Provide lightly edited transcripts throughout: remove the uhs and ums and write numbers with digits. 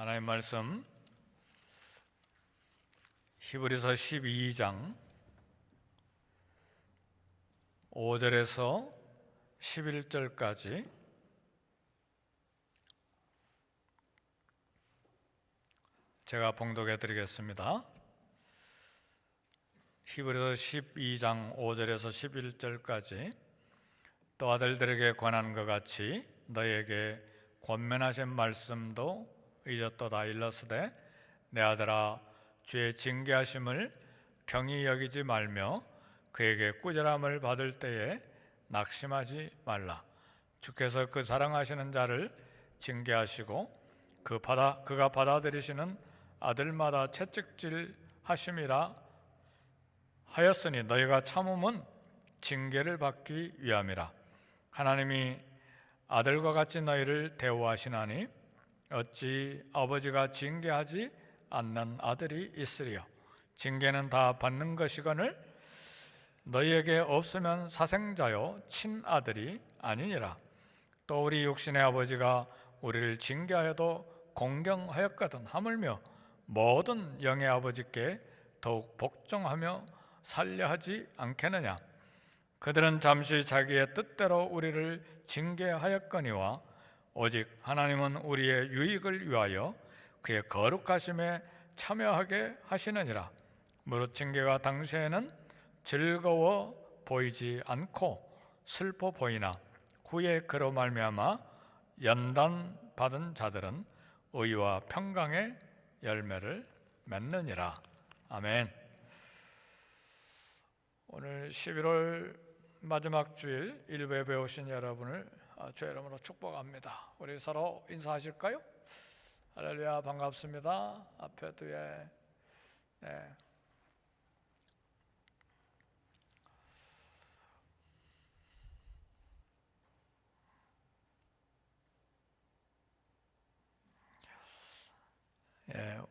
하나님 말씀 히브리서 12장 5절에서 11절까지 제가 봉독해 드리겠습니다. 히브리서 12장 5절에서 11절까지 또 아들들에게 권한 것 같이 너에게 권면하신 말씀도 잊었도다. 일러스되 내 아들아 주의 징계하심을 경히 여기지 말며 그에게 꾸지람을 받을 때에 낙심하지 말라. 주께서 그 사랑하시는 자를 징계하시고 그가 받아들이시는 아들마다 채찍질 하심이라 하였으니 너희가 참음은 징계를 받기 위함이라. 하나님이 아들과 같이 너희를 대우하시나니 어찌 아버지가 징계하지 않는 아들이 있으리요. 징계는 다 받는 것이거늘 너희에게 없으면 사생자요 친아들이 아니니라. 또 우리 육신의 아버지가 우리를 징계하여도 공경하였거든 하물며 모든 영의 아버지께 더욱 복종하며 살려하지 않겠느냐. 그들은 잠시 자기의 뜻대로 우리를 징계하였거니와 오직 하나님은 우리의 유익을 위하여 그의 거룩하심에 참여하게 하시느니라. 무릇 징계가 당시에는 즐거워 보이지 않고 슬퍼 보이나 후에 그로 말미암아 연단받은 자들은 의와 평강의 열매를 맺느니라. 아멘. 오늘 11월 마지막 주일 일부에 배우신 여러분을 주의 이름으로 축복합니다. 우리 서로 인사하실까요? 할렐루야, 반갑습니다. 앞에 뒤에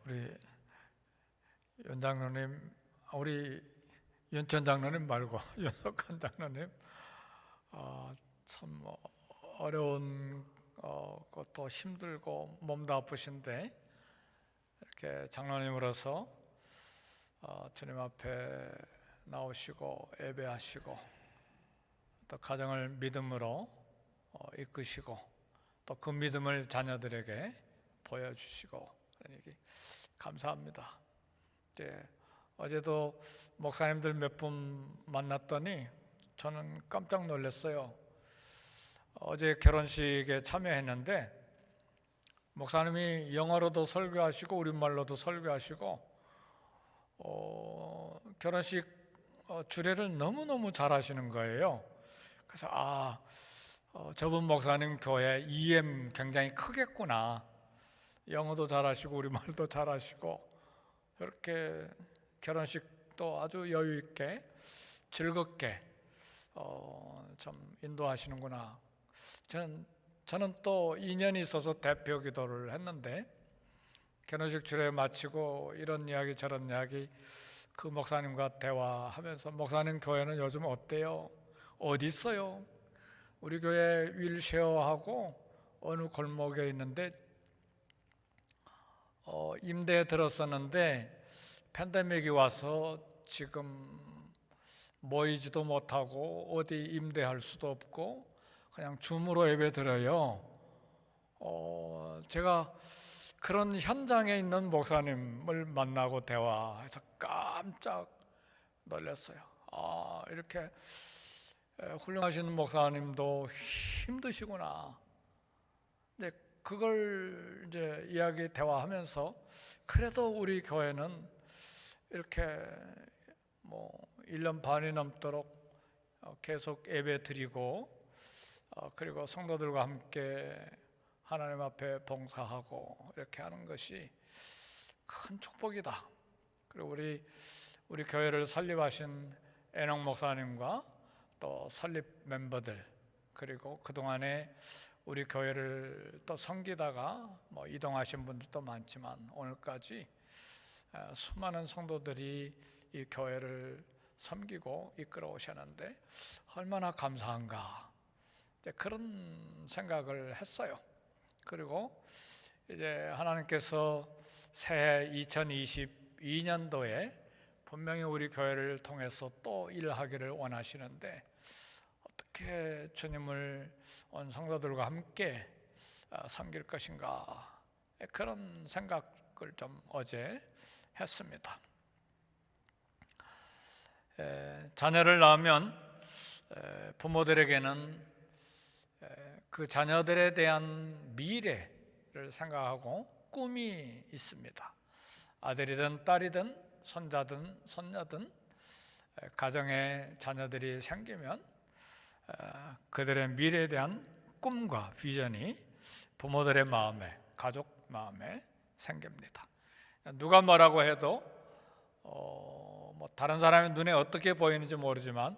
우리 윤 장로님, 우리 윤천 장로님 말고 윤석한 장로님 참 어려운 것도 힘들고 몸도 아프신데 이렇게 장로님으로서 주님 앞에 나오시고 예배하시고 또 가정을 믿음으로 이끄시고 또 그 믿음을 자녀들에게 보여주시고 그러니 감사합니다. 어제도 목사님들 몇 분 만났더니 저는 깜짝 놀랐어요. 어제 결혼식에 참여했는데 목사님이 영어로도 설교하시고 우리말로도 설교하시고 결혼식 주례를 너무너무 잘하시는 거예요. 그래서 저분 목사님 교회 EM 굉장히 크겠구나. 영어도 잘하시고 우리말도 잘하시고 이렇게 결혼식도 아주 여유 있게 즐겁게 좀 인도하시는구나. 저는 또 인연이 있어서 대표 기도를 했는데 결혼식 주례 마치고 이런 이야기 저런 이야기 그 목사님과 대화하면서 목사님 교회는 요즘 어때요? 어디 있어요? 우리 교회 윌쉐어하고 어느 골목에 있는데 임대에 들었었는데 팬데믹이 와서 지금 모이지도 못하고 어디 임대할 수도 없고 그냥 줌으로 예배 드려요. 제가 그런 현장에 있는 목사님을 만나고 대화해서 깜짝 놀랐어요. 이렇게 훌륭하신 목사님도 힘드시구나. 근데 그걸 이제 이야기 대화하면서 그래도 우리 교회는 이렇게 1년 반이 넘도록 계속 예배 드리고 그리고 성도들과 함께 하나님 앞에 봉사하고 이렇게 하는 것이 큰 축복이다. 그리고 우리 교회를 설립하신 애녹 목사님과 또 설립 멤버들 그리고 그동안에 우리 교회를 또 섬기다가 이동하신 분들도 많지만 오늘까지 수많은 성도들이 이 교회를 섬기고 이끌어 오셨는데 얼마나 감사한가 그런 생각을 했어요. 그리고 이제 하나님께서 새해 2022년도에 분명히 우리 교회를 통해서 또 일하기를 원하시는데 어떻게 주님을 온 성도들과 함께 섬길 것인가, 그런 생각을 좀 어제 했습니다. 자녀를 낳으면 부모들에게는 그 자녀들에 대한 미래를 생각하고 꿈이 있습니다. 아들이든 딸이든 손자든 손녀든 가정에 자녀들이 생기면 그들의 미래에 대한 꿈과 비전이 부모들의 마음에, 가족 마음에 생깁니다. 누가 뭐라고 해도 뭐 다른 사람의 눈에 어떻게 보이는지 모르지만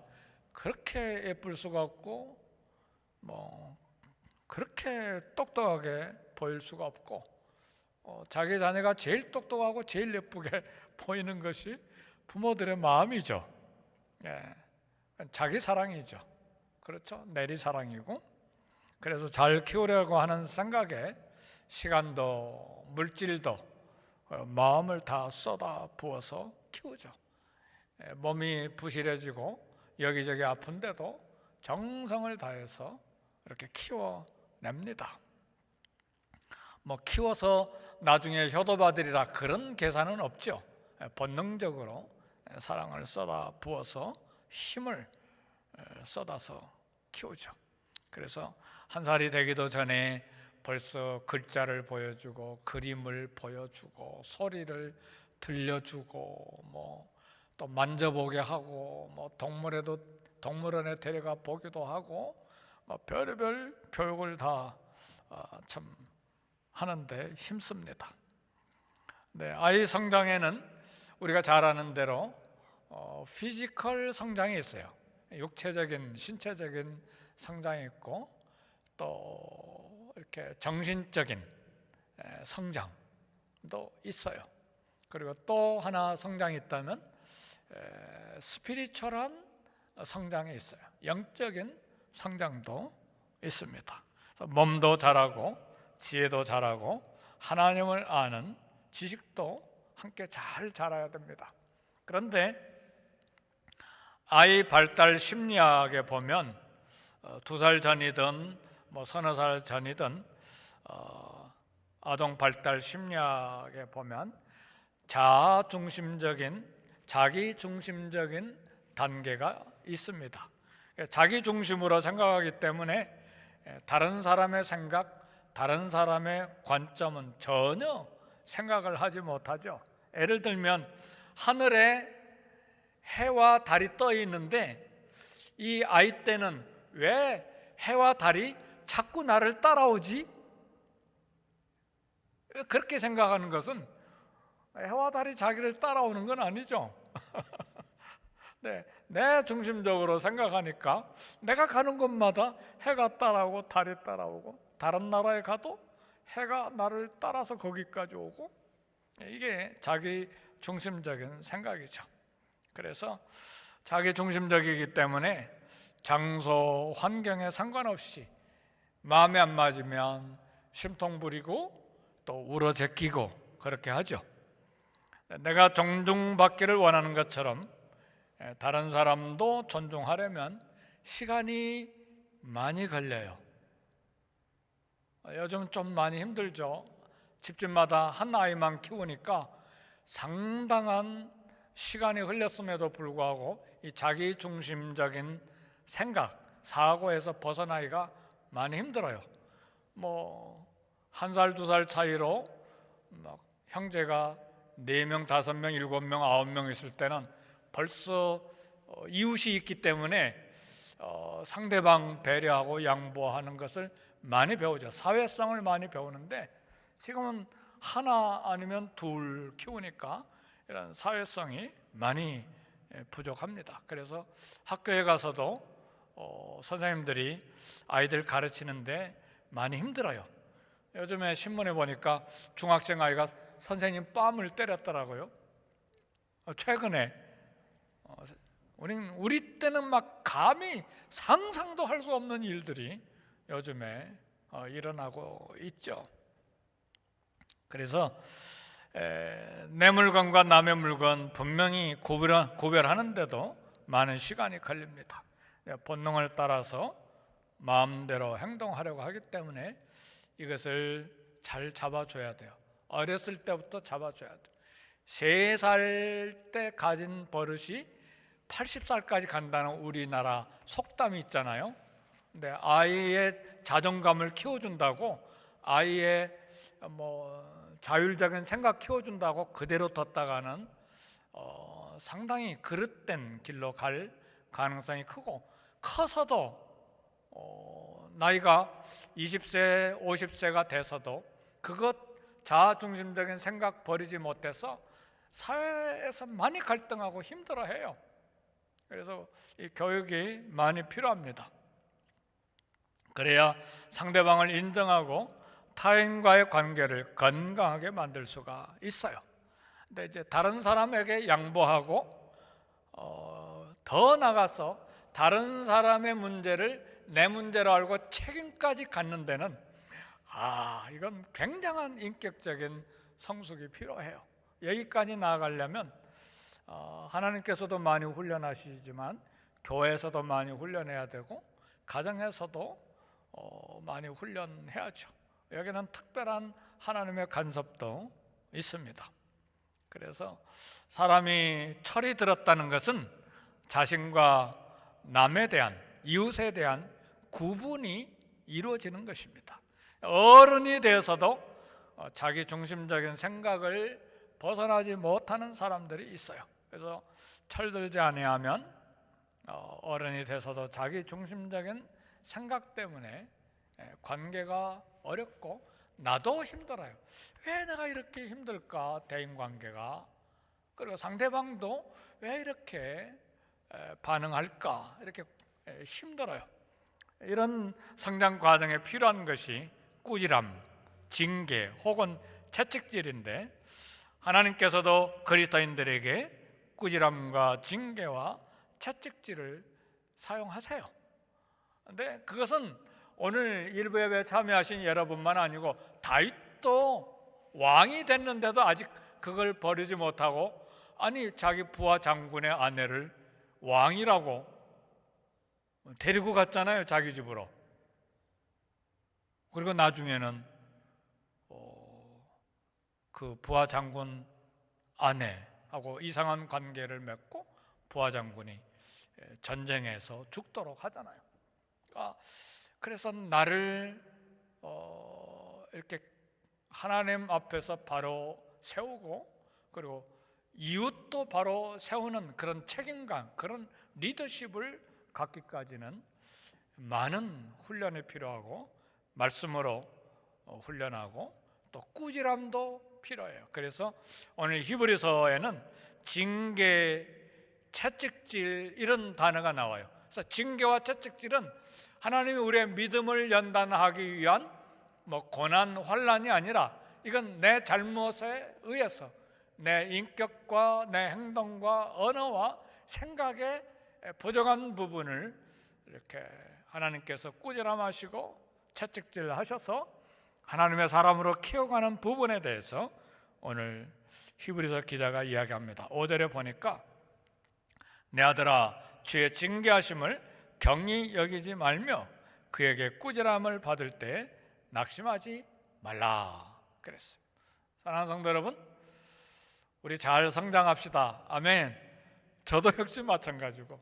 그렇게 예쁠 수가 없고 뭐 그렇게 똑똑하게 보일 수가 없고 자기 자녀가 제일 똑똑하고 제일 예쁘게 보이는 것이 부모들의 마음이죠. 자기 사랑이죠. 그렇죠? 내리 사랑이고, 그래서 잘 키우려고 하는 생각에 시간도 물질도 마음을 다 쏟아 부어서 키우죠. 몸이 부실해지고 여기저기 아픈데도 정성을 다해서 이렇게 키워냅니다. 뭐 키워서 나중에 효도받으리라 그런 계산은 없죠. 본능적으로 사랑을 쏟아 부어서 힘을 쏟아서 키우죠. 그래서 한 살이 되기도 전에 벌써 글자를 보여주고 그림을 보여주고 소리를 들려주고 뭐 또 만져보게 하고 뭐 동물원에 데려가 보기도 하고 뭐 별의별 교육을 다 참 하는데 힘씁니다. 네, 아이 성장에는 우리가 잘 아는 대로 피지컬 성장이 있어요. 육체적인 신체적인 성장이 있고 또 이렇게 정신적인 성장도 있어요. 그리고 또 하나 성장이 있다면 스피리추얼한 성장이 있어요. 영적인 성장도 있습니다. 몸도 자라고 지혜도 자라고 하나님을 아는 지식도 함께 잘 자라야 됩니다. 그런데 아이 발달 심리학에 보면 2살 전이든 뭐 서너 살 전이든 아동 발달 심리학에 보면 자기 중심적인 단계가 있습니다. 자기 중심으로 생각하기 때문에 다른 사람의 생각, 다른 사람의 관점은 전혀 생각을 하지 못하죠. 예를 들면 하늘에 해와 달이 떠 있는데 이 아이 때는 왜 해와 달이 자꾸 나를 따라오지? 그렇게 생각하는 것은 해와 달이 자기를 따라오는 건 아니죠. 네, 내 중심적으로 생각하니까 내가 가는 곳마다 해가 따라오고 달이 따라오고 다른 나라에 가도 해가 나를 따라서 거기까지 오고, 이게 자기 중심적인 생각이죠. 그래서 자기 중심적이기 때문에 장소, 환경에 상관없이 마음에 안 맞으면 심통 부리고 또 울어 제끼고 그렇게 하죠. 내가 존중받기를 원하는 것처럼 다른 사람도 존중하려면 시간이 많이 걸려요. 요즘 좀 많이 힘들죠. 집집마다 한 아이만 키우니까 상당한 시간이 흘렸음에도 불구하고 이 자기 중심적인 생각, 사고에서 벗어나기가 많이 힘들어요. 뭐 1살, 2살 차이로 막 형제가 4명, 5명, 7명, 9명 있을 때는 벌써 이웃이 있기 때문에 상대방 배려하고 양보하는 것을 많이 배우죠. 사회성을 많이 배우는데 지금은 하나 아니면 둘 키우니까 이런 사회성이 많이 부족합니다. 그래서 학교에 가서도 선생님들이 아이들 가르치는데 많이 힘들어요. 요즘에 신문에 보니까 중학생 아이가 선생님 뺨을 때렸더라고요. 최근에 우리 때는 막 감히 상상도 할 수 없는 일들이 요즘에 일어나고 있죠. 그래서 내 물건과 남의 물건 분명히 구별하는데도 많은 시간이 걸립니다. 본능을 따라서 마음대로 행동하려고 하기 때문에 이것을 잘 잡아줘야 돼요. 어렸을 때부터 잡아줘야 돼요. 3살 때 가진 버릇이 80살까지 간다는 우리나라 속담이 있잖아요. 근데 아이의 자존감을 키워준다고, 아이의 자율적인 생각 키워준다고 그대로 뒀다가는 상당히 그릇된 길로 갈 가능성이 크고, 커서도 나이가 20세, 50세가 돼서도 그것 자아중심적인 생각 버리지 못해서 사회에서 많이 갈등하고 힘들어해요. 그래서 이 교육이 많이 필요합니다. 그래야 상대방을 인정하고 타인과의 관계를 건강하게 만들 수가 있어요. 근데 이제 다른 사람에게 양보하고 더 나가서 다른 사람의 문제를 내 문제로 알고 책임까지 갖는 데는 이건 굉장한 인격적인 성숙이 필요해요. 여기까지 나아가려면 하나님께서도 많이 훈련하시지만 교회에서도 많이 훈련해야 되고 가정에서도 많이 훈련해야죠. 여기는 특별한 하나님의 간섭도 있습니다. 그래서 사람이 철이 들었다는 것은 자신과 남에 대한, 이웃에 대한 구분이 이루어지는 것입니다. 어른이 되어서도 자기 중심적인 생각을 벗어나지 못하는 사람들이 있어요. 그래서 철들지 아니하면 어른이 돼서도 자기 중심적인 생각 때문에 관계가 어렵고 나도 힘들어요. 왜 내가 이렇게 힘들까? 대인관계가. 그리고 상대방도 왜 이렇게 반응할까? 이렇게 힘들어요. 이런 성장 과정에 필요한 것이 꾸지람, 징계 혹은 채찍질인데, 하나님께서도 그리스도인들에게 꾸지람과 징계와 채찍질을 사용하세요. 근데 그것은 오늘 일부 예배에 참여하신 여러분만 아니고 다윗도 왕이 됐는데도 아직 그걸 버리지 못하고, 자기 부하 장군의 아내를 왕이라고 데리고 갔잖아요, 자기 집으로. 그리고 나중에는 그 부하 장군 아내하고 이상한 관계를 맺고 부하 장군이 전쟁에서 죽도록 하잖아요. 그래서 나를 이렇게 하나님 앞에서 바로 세우고, 그리고 이웃도 바로 세우는 그런 책임감, 그런 리더십을 갖기까지는 많은 훈련이 필요하고, 말씀으로 훈련하고 또 꾸지람도 필요해요. 그래서 오늘 히브리서에는 징계, 채찍질 이런 단어가 나와요. 그래서 징계와 채찍질은 하나님이 우리의 믿음을 연단하기 위한 고난, 환난이 아니라 이건 내 잘못에 의해서 내 인격과 내 행동과 언어와 생각에 부족한 부분을 이렇게 하나님께서 꾸지람하시고 채찍질하셔서 하나님의 사람으로 키워가는 부분에 대해서 오늘 히브리서 기자가 이야기합니다. 5절에 보니까 내 아들아 주의 징계하심을 경히 여기지 말며 그에게 꾸지람을 받을 때 낙심하지 말라 그랬어요. 사랑하는 성도 여러분, 우리 잘 성장합시다. 아멘. 저도 역시 마찬가지고,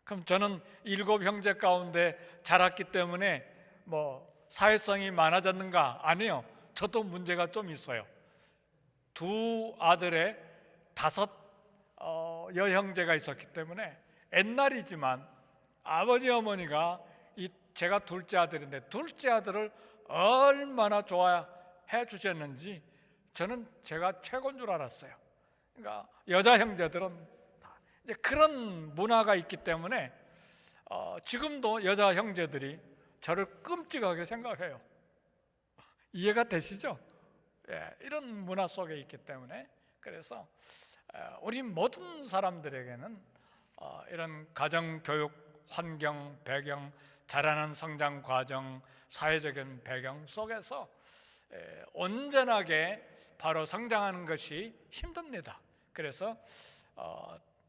그럼 저는 7 형제 가운데 자랐기 때문에 사회성이 많아졌는가? 아니요. 저도 문제가 좀 있어요. 2 아들에 5 여형제가 있었기 때문에 옛날이지만 아버지 어머니가 제가 둘째 아들인데 둘째 아들을 얼마나 좋아해 주셨는지 저는 제가 최고인 줄 알았어요. 그러니까 여자 형제들은 이제 그런 문화가 있기 때문에 지금도 여자 형제들이 저를 끔찍하게 생각해요. 이해가 되시죠? 이런 문화 속에 있기 때문에. 그래서 우리 모든 사람들에게는 이런 가정교육 환경, 배경, 자라는 성장 과정, 사회적인 배경 속에서 온전하게 바로 성장하는 것이 힘듭니다. 그래서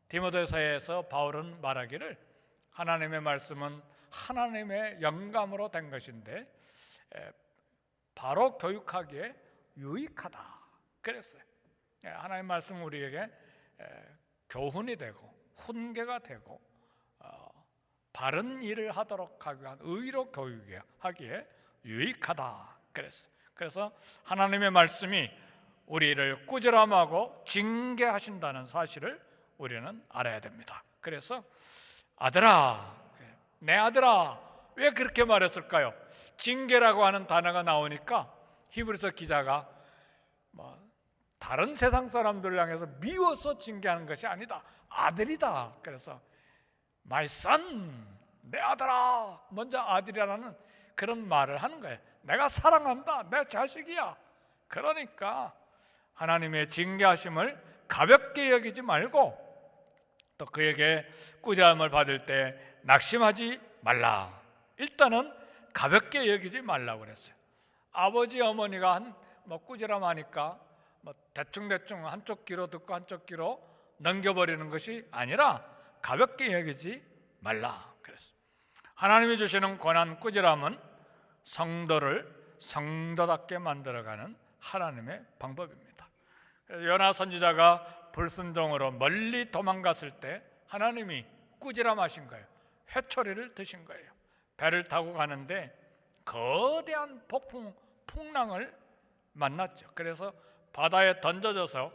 디모데서에서 바울은 말하기를 하나님의 말씀은 하나님의 영감으로 된 것인데 바로 교육하기에 유익하다 그랬어요. 하나님의 말씀은 우리에게 교훈이 되고 훈계가 되고 바른 일을 하도록 하기 위한 의로 교육하기에 유익하다 그랬어요. 그래서 하나님의 말씀이 우리를 꾸지람하고 징계하신다는 사실을 우리는 알아야 됩니다. 그래서 아들아, 내 아들아, 왜 그렇게 말했을까요? 징계라고 하는 단어가 나오니까 히브리서 기자가 다른 세상 사람들을 향해서 미워서 징계하는 것이 아니다, 아들이다. 그래서 My son, 내 아들아, 먼저 아들이라는 그런 말을 하는 거예요. 내가 사랑한다, 내 자식이야. 그러니까 하나님의 징계하심을 가볍게 여기지 말고 또 그에게 꾸지람을 받을 때 낙심하지 말라. 일단은 가볍게 여기지 말라고 그랬어요. 아버지 어머니가 꾸지람하니까 대충 한쪽 귀로 듣고 한쪽 귀로 넘겨버리는 것이 아니라 가볍게 여기지 말라 그랬어요. 하나님이 주시는 고난 꾸지람은 성도를 성도답게 만들어가는 하나님의 방법입니다. 요나 선지자가 불순종으로 멀리 도망갔을 때 하나님이 꾸지람하신 거예요. 회초리를 드신 거예요. 배를 타고 가는데 거대한 풍랑을 만났죠. 그래서 바다에 던져져서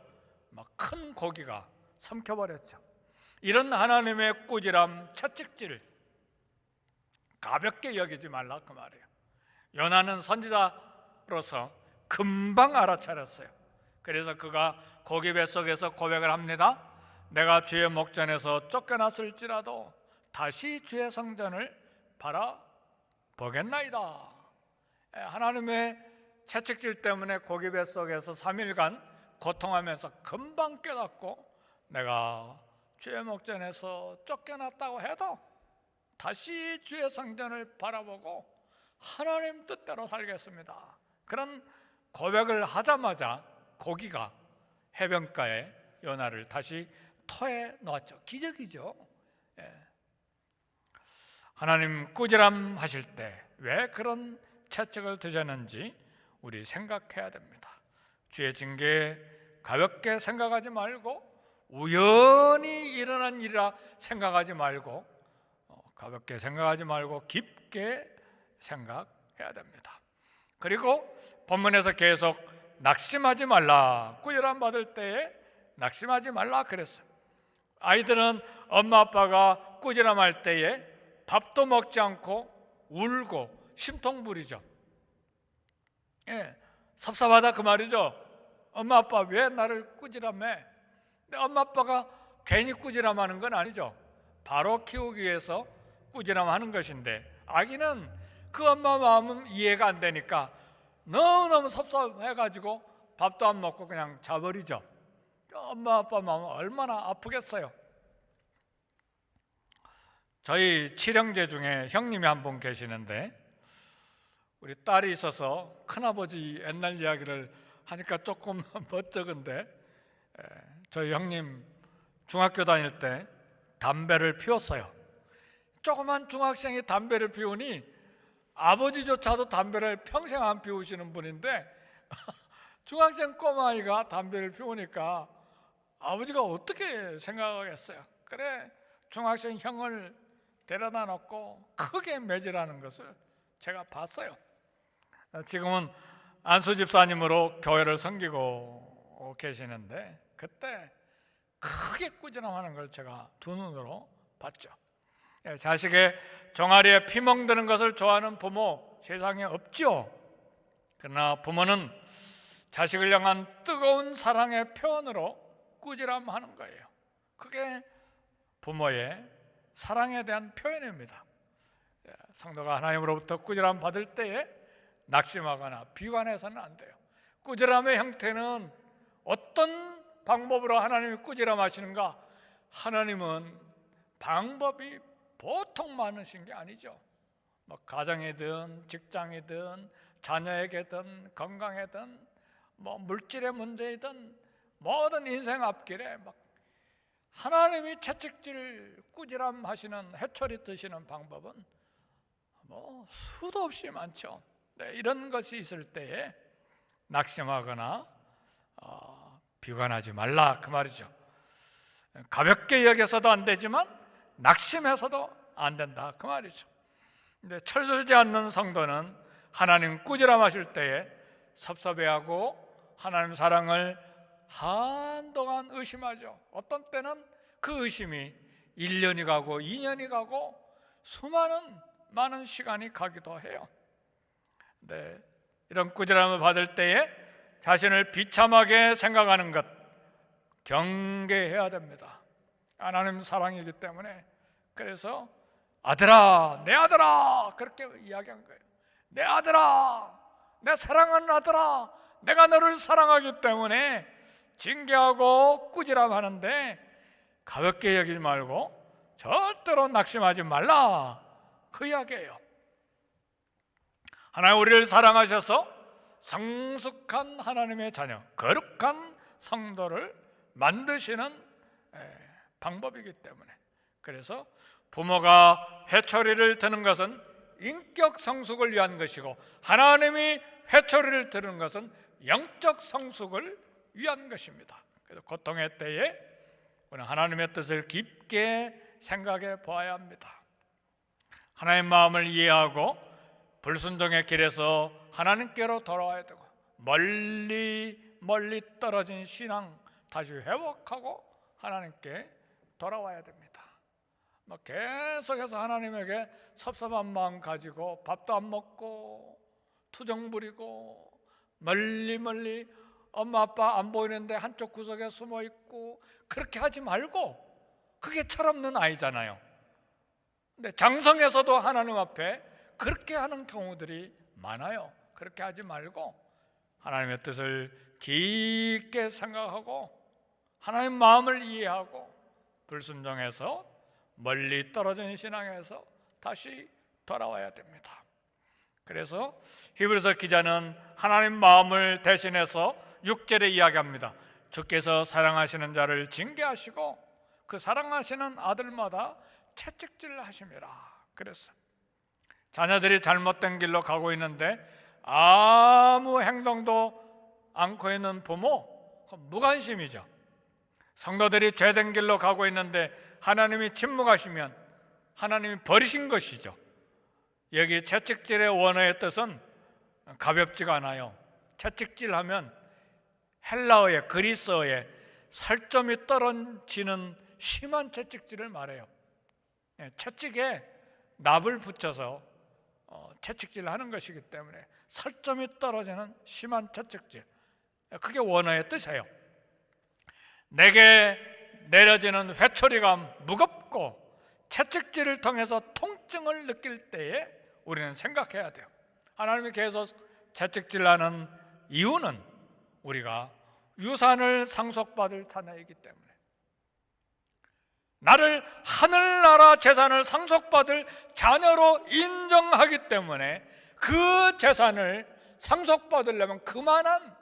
큰 고기가 삼켜버렸죠. 이런 하나님의 꾸지람, 채찍질 가볍게 여기지 말라 그 말이에요. 요나는 선지자로서 금방 알아차렸어요. 그래서 그가 고기 뱃속에서 고백을 합니다. 내가 주의 목전에서 쫓겨났을지라도 다시 주의 성전을 바라보겠나이다. 하나님의 채찍질 때문에 고기 뱃속에서 3일간 고통하면서 금방 깨닫고 내가 주의 목전에서 쫓겨났다고 해도 다시 주의 성전을 바라보고 하나님 뜻대로 살겠습니다. 그런 고백을 하자마자 고기가 해변가에 요나를 다시 토해 놓았죠. 기적이죠. 하나님 꾸지람 하실 때 왜 그런 채찍을 드셨는지 우리 생각해야 됩니다. 주의 징계 가볍게 생각하지 말고 우연히 일어난 일이라 생각하지 말고 가볍게 생각하지 말고 깊게 생각해야 됩니다. 그리고 본문에서 계속 낙심하지 말라, 꾸지람 받을 때에 낙심하지 말라 그랬어요. 아이들은 엄마 아빠가 꾸지람할 때에 밥도 먹지 않고 울고 심통 부리죠. 섭섭하다 그 말이죠. 엄마 아빠 왜 나를 꾸지람해? 근데 엄마 아빠가 괜히 꾸지람하는 건 아니죠. 바로 키우기 위해서 꾸지람하는 것인데 아기는 그 엄마 마음은 이해가 안 되니까 너무너무 섭섭해가지고 밥도 안 먹고 그냥 자버리죠. 엄마 아빠 마음은 얼마나 아프겠어요. 저희 칠형제 중에 형님이 한 분 계시는데 우리 딸이 있어서 큰아버지 옛날 이야기를 하니까 조금 멋쩍은데 저희 형님 중학교 다닐 때 담배를 피웠어요. 조그만 중학생이 담배를 피우니 아버지조차도 담배를 평생 안 피우시는 분인데 중학생 꼬마아이가 담배를 피우니까 아버지가 어떻게 생각하겠어요. 그래 중학생 형을 데려다 놓고 크게 매질하는 것을 제가 봤어요. 지금은 안수 집사님으로 교회를 섬기고 계시는데 그때 크게 꾸지람하는 걸 제가 두 눈으로 봤죠. 자식의 종아리에 피 멍드는 것을 좋아하는 부모 세상에 없지요. 그러나 부모는 자식을 향한 뜨거운 사랑의 표현으로 꾸지람하는 거예요. 그게 부모의 사랑에 대한 표현입니다. 성도가 하나님으로부터 꾸지람 받을 때에 낙심하거나 비관해서는 안 돼요. 꾸지람의 형태는 어떤 방법으로 하나님이 꾸지람하시는가? 하나님은 방법이 보통 많으신 게 아니죠. 가정이든 직장이든 자녀에게든 건강에든 뭐 물질의 문제이든 모든 인생 앞길에 막 하나님이 채찍질 꾸지람 하시는, 해초리 드시는 방법은 뭐 수도 없이 많죠. 네, 이런 것이 있을 때에 낙심하거나 비관하지 말라 그 말이죠. 가볍게 여겨서도 안 되지만 낙심해서도 안 된다 그 말이죠. 근데 철들지 않는 성도는 하나님 꾸지람하실 때에 섭섭해하고 하나님 사랑을 한동안 의심하죠. 어떤 때는 그 의심이 1년이 가고 2년이 가고 많은 시간이 가기도 해요. 네, 이런 꾸지람을 받을 때에 자신을 비참하게 생각하는 것 경계해야 됩니다. 하나님 사랑이기 때문에. 그래서 아들아, 내 아들아 그렇게 이야기한 거예요. 내 아들아, 내 사랑하는 아들아, 내가 너를 사랑하기 때문에 징계하고 꾸지람하는데 가볍게 여기지 말고 절대로 낙심하지 말라 그 이야기예요. 하나님 우리를 사랑하셔서 성숙한 하나님의 자녀, 거룩한 성도를 만드시는 방법이기 때문에. 그래서 부모가 회초리를 드는 것은 인격 성숙을 위한 것이고 하나님이 회초리를 드는 것은 영적 성숙을 위한 것입니다. 그래서 고통의 때에 우리는 하나님의 뜻을 깊게 생각해 보아야 합니다. 하나님의 마음을 이해하고 불순종의 길에서 하나님께로 돌아와야 되고 멀리 떨어진 신앙 다시 회복하고 하나님께 돌아와야 됩니다. 계속해서 하나님에게 섭섭한 마음 가지고 밥도 안 먹고 투정 부리고 멀리 엄마 아빠 안 보이는데 한쪽 구석에 숨어 있고 그렇게 하지 말고, 그게 철없는 아이잖아요. 근데 장성에서도 하나님 앞에 그렇게 하는 경우들이 많아요. 그렇게 하지 말고 하나님의 뜻을 깊게 생각하고 하나님 마음을 이해하고 불순종해서 멀리 떨어진 신앙에서 다시 돌아와야 됩니다. 그래서 히브리서 기자는 하나님 마음을 대신해서 6절에 이야기합니다. 주께서 사랑하시는 자를 징계하시고 그 사랑하시는 아들마다 채찍질 하심이라. 그랬어요. 자녀들이 잘못된 길로 가고 있는데 아무 행동도 않고 있는 부모, 무관심이죠. 성도들이 죄된 길로 가고 있는데 하나님이 침묵하시면 하나님이 버리신 것이죠. 여기 채찍질의 원어의 뜻은 가볍지가 않아요. 채찍질하면 헬라어의, 그리스어의 살점이 떨어지는 심한 채찍질을 말해요. 채찍에 납을 붙여서 채찍질을 하는 것이기 때문에 살점이 떨어지는 심한 채찍질, 그게 원어의 뜻이에요. 내게 내려지는 회초리가 무겁고 채찍질을 통해서 통증을 느낄 때에 우리는 생각해야 돼요. 하나님이 계속 채찍질하는 이유는 우리가 유산을 상속받을 자녀이기 때문에, 나를 하늘나라 재산을 상속받을 자녀로 인정하기 때문에 그 재산을 상속받으려면 그만한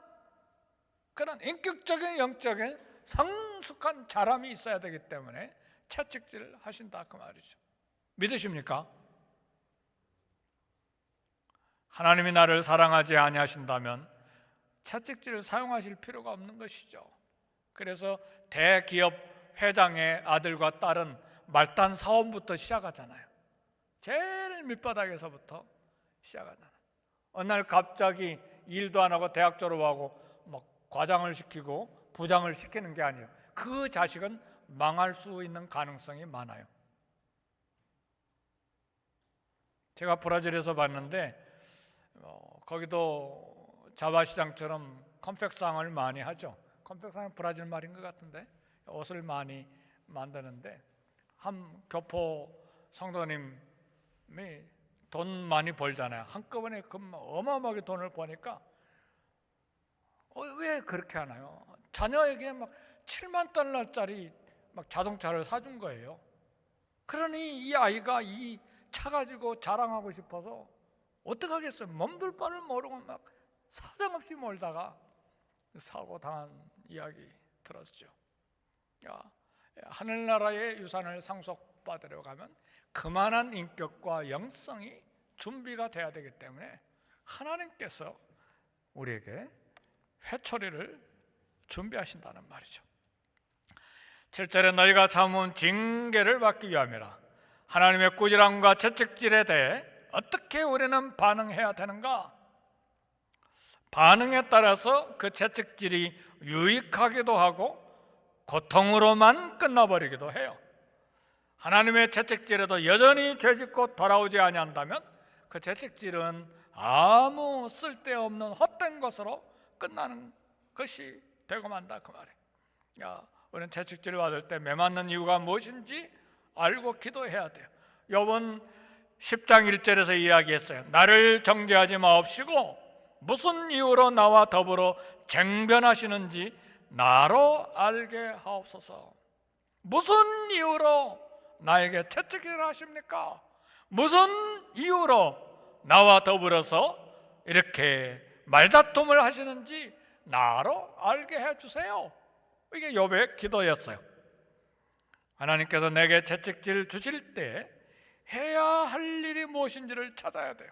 그런 인격적인 영적인 성숙한 자람이 있어야 되기 때문에 채찍질 하신다 그 말이죠. 믿으십니까? 하나님이 나를 사랑하지 아니하신다면 채찍질을 사용하실 필요가 없는 것이죠. 그래서 대기업 회장의 아들과 딸은 말단 사원부터 시작하잖아요. 제일 밑바닥에서부터 시작하잖아요. 어느 날 갑자기 일도 안 하고 대학 졸업하고 막 과장을 시키고 부장을 시키는 게 아니에요. 그 자식은 망할 수 있는 가능성이 많아요. 제가 브라질에서 봤는데 거기도 자바시장처럼 컴팩상을 많이 하죠. 컴팩상은 브라질 말인 것 같은데 옷을 많이 만드는데 한 교포 성도님이 돈 많이 벌잖아요. 한꺼번에 어마어마하게 돈을 버니까 왜 그렇게 하나요? 자녀에게 막 7만 달러짜리 막 자동차를 사준 거예요. 그러니 이 아이가 이 차 가지고 자랑하고 싶어서 어떡하겠어요? 몸둘 바를 모르고 막 사정없이 몰다가 사고 당한 이야기 들었죠. 하늘나라의 유산을 상속받으려 가면 그만한 인격과 영성이 준비가 돼야 되기 때문에 하나님께서 우리에게 회초리를 준비하신다는 말이죠. 7절에 너희가 참은 징계를 받기 위함이라. 하나님의 꾸지람과 채찍질에 대해 어떻게 우리는 반응해야 되는가? 반응에 따라서 그 채찍질이 유익하기도 하고 고통으로만 끝나버리기도 해요. 하나님의 채찍질에도 여전히 죄짓고 돌아오지 아니한다면 그 채찍질은 아무 쓸데없는 헛된 것으로 끝나는 것이 되고 만다, 그 말이에요. 우리는 채찍질을 받을 때 매맞는 이유가 무엇인지 알고 기도해야 돼요. 욥은 10장 1절에서 이야기했어요. 나를 정죄하지 마옵시고 무슨 이유로 나와 더불어 쟁변하시는지 나로 알게 하옵소서. 무슨 이유로 나에게 채찍질을 하십니까? 무슨 이유로 나와 더불어서 이렇게 말다툼을 하시는지 나로 알게 해주세요. 이게 욥의 기도였어요. 하나님께서 내게 채찍질 주실 때 해야 할 일이 무엇인지를 찾아야 돼요.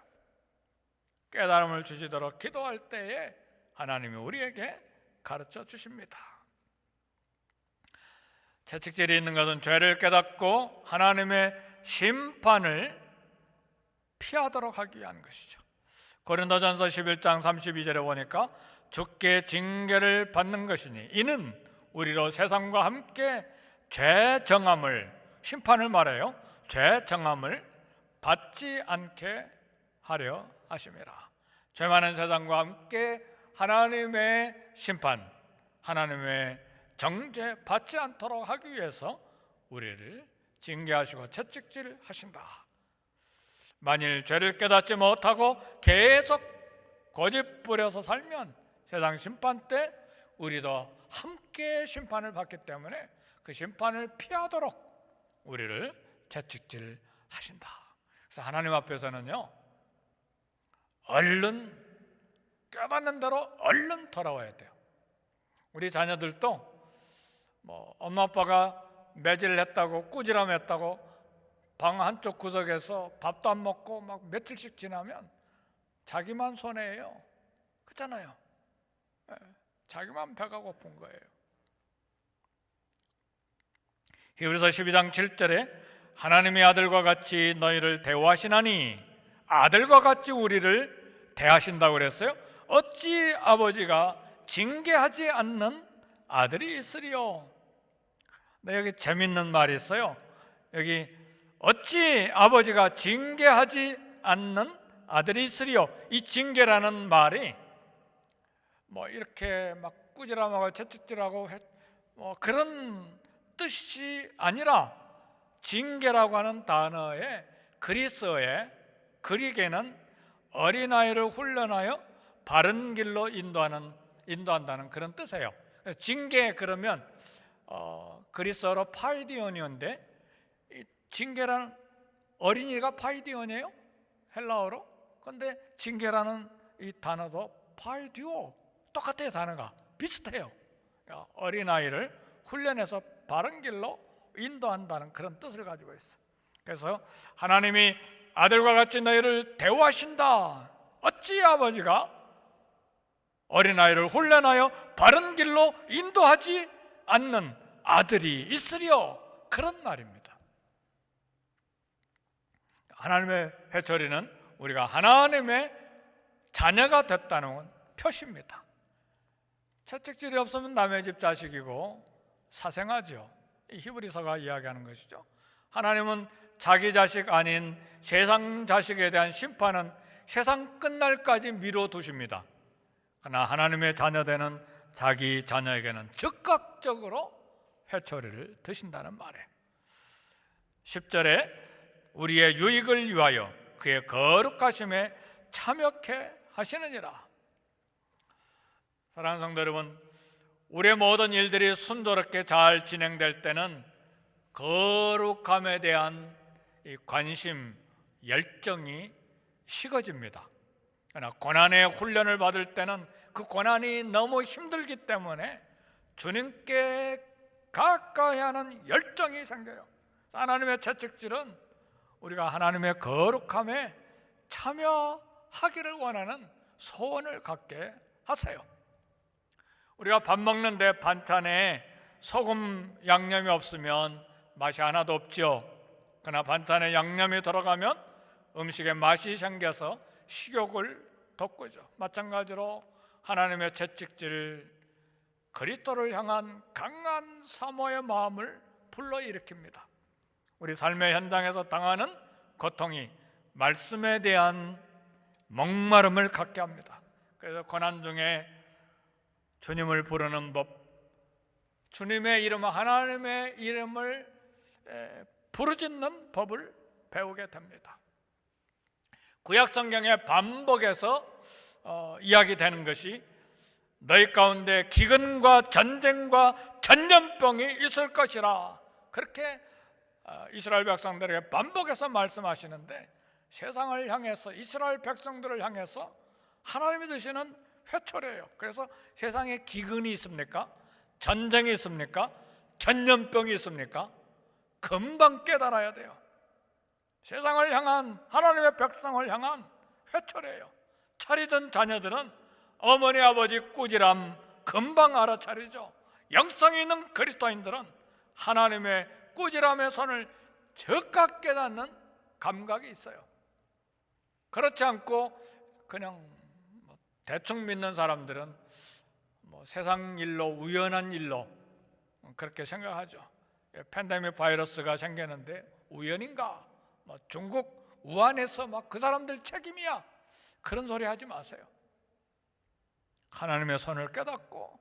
깨달음을 주시도록 기도할 때에 하나님이 우리에게 가르쳐 주십니다. 채찍질이 있는 것은 죄를 깨닫고 하나님의 심판을 피하도록 하기 위한 것이죠. 고린도전서 11장 32절에 보니까 주께 징계를 받는 것이니 이는 우리로 세상과 함께 죄 정함을, 심판을 말해요. 죄 정함을 받지 않게 하려 하심이라. 죄 많은 세상과 함께 하나님의 심판, 하나님의 정죄 받지 않도록 하기 위해서 우리를 징계하시고 채찍질 하신다. 만일 죄를 깨닫지 못하고 계속 고집 부려서 살면 세상 심판 때 우리도 함께 심판을 받기 때문에 그 심판을 피하도록 우리를 채찍질 하신다. 그래서 하나님 앞에서는요, 얼른 깨닫는 대로 얼른 돌아와야 돼요. 우리 자녀들도 엄마 아빠가 매질을 했다고, 꾸지람했다고 방 한쪽 구석에서 밥도 안 먹고 막 며칠씩 지나면 자기만 손해예요. 그렇잖아요. 자기만 배가 고픈 거예요. 히브리서 12장 7절에 하나님의 아들과 같이 너희를 대우하시나니 아들과 같이 우리를 대하신다고 그랬어요. 어찌 아버지가 징계하지 않는 아들이 있으리요. 여기 재밌는 말이 있어요. 여기 어찌 아버지가 징계하지 않는 아들이 있으리요. 이 징계라는 말이 이렇게 막 꾸지람하고 채찍질하고 그런 뜻이 아니라, 징계라고 하는 단어의 그리스어에는 어린아이를 훈련하여 바른 길로 인도한다는 그런 뜻이에요. 징계 그러면 그리스어로 파이디온이온데, 징계라는 어린이가 파이디온이에요, 헬라어로. 그런데 징계라는 이 단어도 파이디오, 똑같아요. 단어가 비슷해요. 어린아이를 훈련해서 바른 길로 인도한다는 그런 뜻을 가지고 있어. 그래서 하나님이 아들과 같이 너희를 대우하신다. 어찌 아버지가 어린아이를 훈련하여 바른 길로 인도하지 않는 아들이 있으리요. 그런 말입니다. 하나님의 회초리는 우리가 하나님의 자녀가 됐다는 표시입니다. 채찍질이 없으면 남의 집 자식이고 사생하죠. 히브리서가 이야기하는 것이죠. 하나님은 자기 자식 아닌 세상 자식에 대한 심판은 세상 끝날까지 미뤄두십니다. 그러나 하나님의 자녀되는 자기 자녀에게는 즉각적으로 회초리를 드신다는 말이에요. 10절에 우리의 유익을 위하여 그의 거룩하심에 참여케 하시느니라. 사랑하는 성도 여러분, 우리의 모든 일들이 순조롭게 잘 진행될 때는 거룩함에 대한 이 관심, 열정이 식어집니다. 그러나 고난의 훈련을 받을 때는 그 고난이 너무 힘들기 때문에 주님께 가까이 하는 열정이 생겨요. 하나님의 채찍질은 우리가 하나님의 거룩함에 참여하기를 원하는 소원을 갖게 하세요. 우리가 밥 먹는데 반찬에 소금 양념이 없으면 맛이 하나도 없죠. 그러나 반찬에 양념이 들어가면 음식에 맛이 생겨서 식욕을 돋구죠. 마찬가지로 하나님의 채찍질, 그리스도를 향한 강한 사모의 마음을 불러일으킵니다. 우리 삶의 현장에서 당하는 고통이 말씀에 대한 목마름을 갖게 합니다. 그래서 고난 중에 주님을 부르는 법, 주님의 이름, 하나님의 이름을 부르짖는 법을 배우게 됩니다. 구약 성경의 반복해서 이야기되는 것이 너희 가운데 기근과 전쟁과 전염병이 있을 것이라, 그렇게 이스라엘 백성들에게 반복해서 말씀하시는데, 세상을 향해서, 이스라엘 백성들을 향해서 하나님이 드시는 회초리예요. 그래서 세상에 기근이 있습니까? 전쟁이 있습니까? 전염병이 있습니까? 금방 깨달아야 돼요. 세상을 향한, 하나님의 백성을 향한 회초리예요. 차리던 자녀들은 어머니 아버지 꾸지람 금방 알아차리죠. 영성이 있는 그리스도인들은 하나님의 꾸지람의 손을 적각 깨닫는 감각이 있어요. 그렇지 않고 그냥 대충 믿는 사람들은 세상 일로, 우연한 일로 그렇게 생각하죠. 팬데믹 바이러스가 생기는데 우연인가? 중국 우한에서 그 사람들 책임이야, 그런 소리 하지 마세요. 하나님의 손을 깨닫고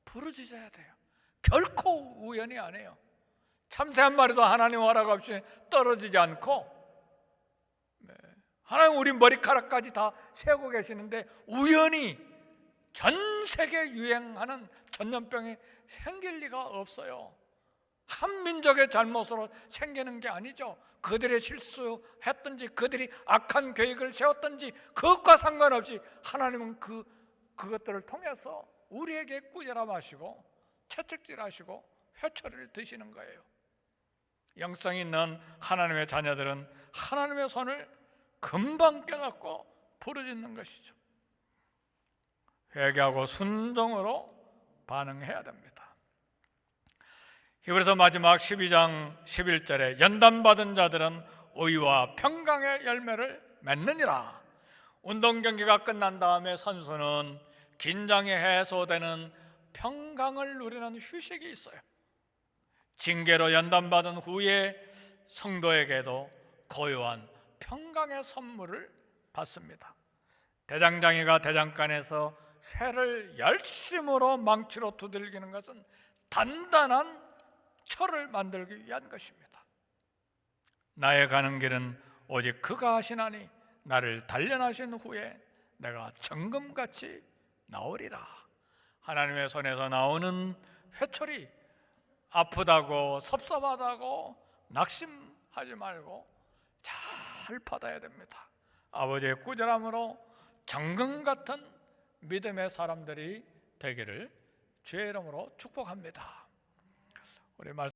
부르짖어야 돼요. 결코 우연이 아니에요. 참새 한 마리도 하나님 허락 없이 떨어지지 않고, 하나님 우리 머리카락까지 다 세우고 계시는데 우연히 전 세계 유행하는 전염병이 생길 리가 없어요. 한 민족의 잘못으로 생기는 게 아니죠. 그들의 실수했든지 그들이 악한 계획을 세웠든지 그것과 상관없이 하나님은 그것들을 통해서 우리에게 꾸지람하시고 채찍질하시고 회초리를 드시는 거예요. 영성 있는 하나님의 자녀들은 하나님의 손을 금방 깨닫고 부르짖는 것이죠. 회개하고 순종으로 반응해야 됩니다. 히브리서 마지막 12장 11절에 연단받은 자들은 의와 평강의 열매를 맺느니라. 운동 경기가 끝난 다음에 선수는 긴장이 해소되는 평강을 누리는 휴식이 있어요. 징계로 연단받은 후에 성도에게도 고요한 평강의 선물을 받습니다. 대장장이가 대장간에서 쇠를 열심으로 망치로 두들기는 것은 단단한 철을 만들기 위한 것입니다. 나의 가는 길은 오직 그가 하시나니 나를 단련하신 후에 내가 정금같이 나오리라. 하나님의 손에서 나오는 회초리, 아프다고 섭섭하다고 낙심하지 말고 잘 받아야 됩니다. 아버지의 꾸지람으로 정금 같은 믿음의 사람들이 되기를 주의 이름으로 축복합니다. 우리 말씀